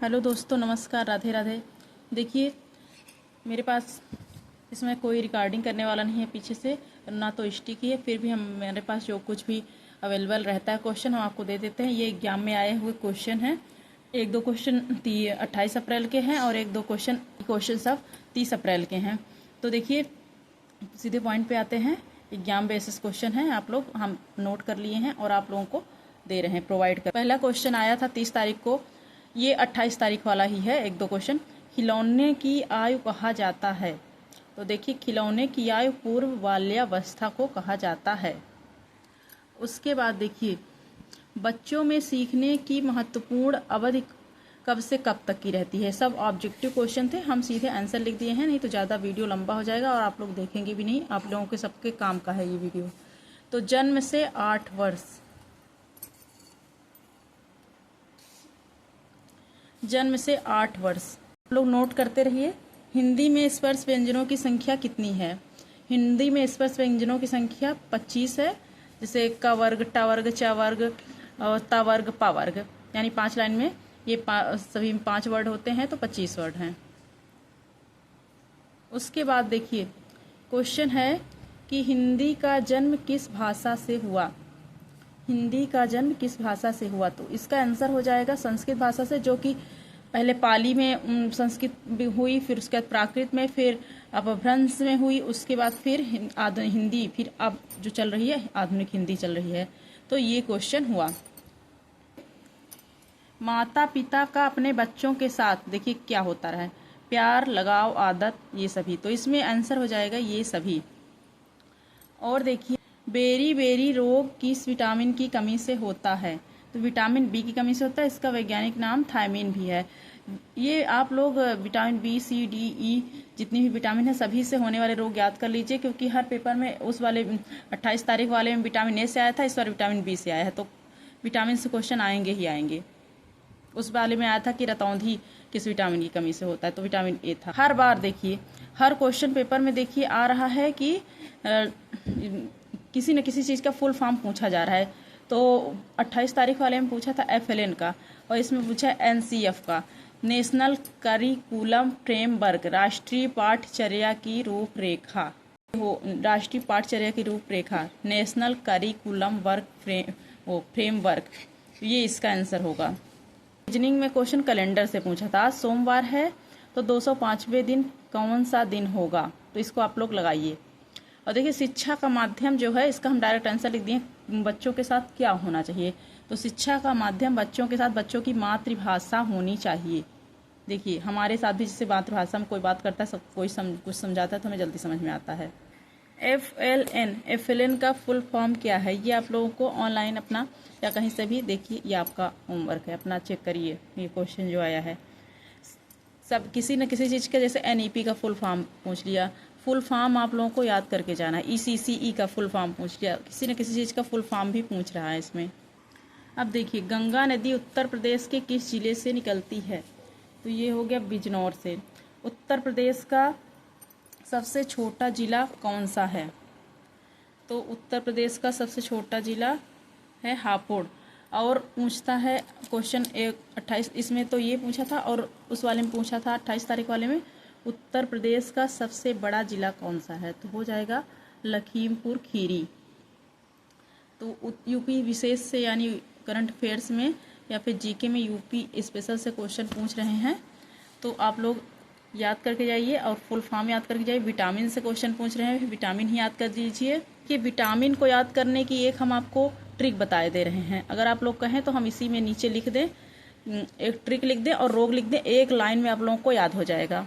Hello दोस्तों, नमस्कार, राधे राधे। देखिए, मेरे पास इसमें कोई रिकॉर्डिंग करने वाला नहीं है पीछे से, ना तो स्टिक ही है। फिर भी मेरे पास जो कुछ भी अवेलेबल रहता है क्वेश्चन हम आपको दे देते हैं। ये एग्जाम में आए हुए क्वेश्चन हैं। एक दो क्वेश्चन 28 अप्रैल के हैं और एक दो क्वेश्चन सब 30 अप्रैल के हैं। तो देखिए, सीधे पॉइंट पे आते हैं। एग्जाम बेसिस क्वेश्चन है, आप लोग हम नोट कर लिए हैं और आप लोगों को दे रहे हैं, प्रोवाइड कर। पहला क्वेश्चन आया था 30 तारीख को, ये 28 तारीख वाला ही है। एक दो क्वेश्चन, खिलौने की आयु कहा जाता है। तो देखिए, खिलौने की आयु पूर्व बाल्यावस्था को कहा जाता है। उसके बाद देखिए, बच्चों में सीखने की महत्वपूर्ण अवधि कब से कब तक की रहती है। सब ऑब्जेक्टिव क्वेश्चन थे, हम सीधे आंसर लिख दिए हैं, नहीं तो ज़्यादा वीडियो लंबा हो जाएगा और आप लोग देखेंगे भी नहीं। आप लोगों के सबके काम का है ये वीडियो। तो जन्म से 8 वर्ष, जन्म से 8 वर्ष। आप लोग नोट करते रहिए। हिंदी में स्पर्श व्यंजनों की संख्या कितनी है। हिंदी में स्पर्श व्यंजनों की संख्या 25 है। जैसे क वर्ग, ट वर्ग, च वर्ग और त वर्ग, प वर्ग, यानी 5 लाइन में ये सभी 5 वर्ड होते हैं, तो 25 वर्ड हैं। उसके बाद देखिए, क्वेश्चन है कि हिंदी का जन्म किस भाषा से हुआ। हिंदी का जन्म किस भाषा से हुआ। तो इसका आंसर हो जाएगा संस्कृत भाषा से, जो कि पहले पाली में संस्कृत हुई, फिर उसके बाद प्राकृत में, फिर अपभ्रंश में हुई, उसके बाद फिर हिंदी, फिर अब जो चल रही है आधुनिक हिंदी चल रही है। तो ये क्वेश्चन हुआ। माता पिता का अपने बच्चों के साथ देखिए क्या होता रहा है, प्यार, लगाव, आदत, ये सभी। तो इसमें आंसर हो जाएगा ये सभी। और देखिए, बेरी बेरी रोग किस विटामिन की कमी से होता है। तो विटामिन बी की कमी से होता है। इसका वैज्ञानिक नाम थायमीन भी है। ये आप लोग विटामिन बी, सी, डी, ई, जितनी भी विटामिन है सभी से होने वाले रोग याद कर लीजिए, क्योंकि हर पेपर में उस वाले 28 तारीख वाले में विटामिन ए से आया था, इस बार विटामिन बी से आया है। तो विटामिन से क्वेश्चन आएंगे ही आएंगे। उस वाले में आया था कि रतौंधी किस विटामिन की कमी से होता है, तो विटामिन ए था। हर बार देखिए, हर क्वेश्चन पेपर में देखिए आ रहा है कि किसी न किसी चीज़ का फुल फॉर्म पूछा जा रहा है। तो 28 तारीख वाले में पूछा था FLN का, और इसमें पूछा NCF का, नेशनल करिकुलम फ्रेमवर्क, राष्ट्रीय पाठ्यचर्या की रूपरेखा। राष्ट्रीय पाठ्यचर्या की रूपरेखा, नेशनल करिकुलम वर्क फ्रेमवर्क, ये इसका आंसर होगा। रीजनिंग में क्वेश्चन कैलेंडर से पूछा था। आज सोमवार है, तो 205वें दिन कौन सा दिन होगा। तो इसको आप लोग लगाइए। और देखिए, शिक्षा का माध्यम जो है, इसका हम डायरेक्ट आंसर लिख दिए, बच्चों के साथ क्या होना चाहिए। तो शिक्षा का माध्यम बच्चों के साथ बच्चों की मातृभाषा होनी चाहिए। देखिए, हमारे साथ भी जैसे मातृभाषा में कोई बात करता है, सब कोई कुछ समझाता है तो हमें जल्दी समझ में आता है। FLN का फुल फॉर्म क्या है, ये आप लोगों को ऑनलाइन अपना या कहीं से भी देखिए, ये आपका होमवर्क है, अपना चेक करिए। ये क्वेश्चन जो आया है सब किसी न किसी चीज़ का, जैसे NEP का फुल फॉर्म पूछ लिया, फुल फॉर्म आप लोगों को याद करके जाना है। ECCE का फुल फॉर्म पूछ लिया, किसी न किसी चीज़ का फुल फॉर्म भी पूछ रहा है इसमें। अब देखिए, गंगा नदी उत्तर प्रदेश के किस जिले से निकलती है। तो ये हो गया बिजनौर से। उत्तर प्रदेश का सबसे छोटा जिला कौन सा है। तो उत्तर प्रदेश का सबसे छोटा जिला है हापुड़। और पूछता है क्वेश्चन 28, इसमें तो ये पूछा था और उस वाले में पूछा था 28 तारीख वाले में, उत्तर प्रदेश का सबसे बड़ा जिला कौन सा है। तो हो जाएगा लखीमपुर खीरी। तो यूपी विशेष से, यानी करंट अफेयर्स में या फिर GK में यूपी स्पेशल से क्वेश्चन पूछ रहे हैं, तो आप लोग याद करके जाइए और फुल फॉर्म याद करके जाइए। विटामिन से क्वेश्चन पूछ रहे हैं, विटामिन ही याद कर दीजिए। कि विटामिन को याद करने की एक हम आपको ट्रिक बताए दे रहे हैं। अगर आप लोग कहें तो हम इसी में नीचे लिख दें, एक ट्रिक लिख दें और रोग लिख दें, एक लाइन में आप लोगों को याद हो जाएगा।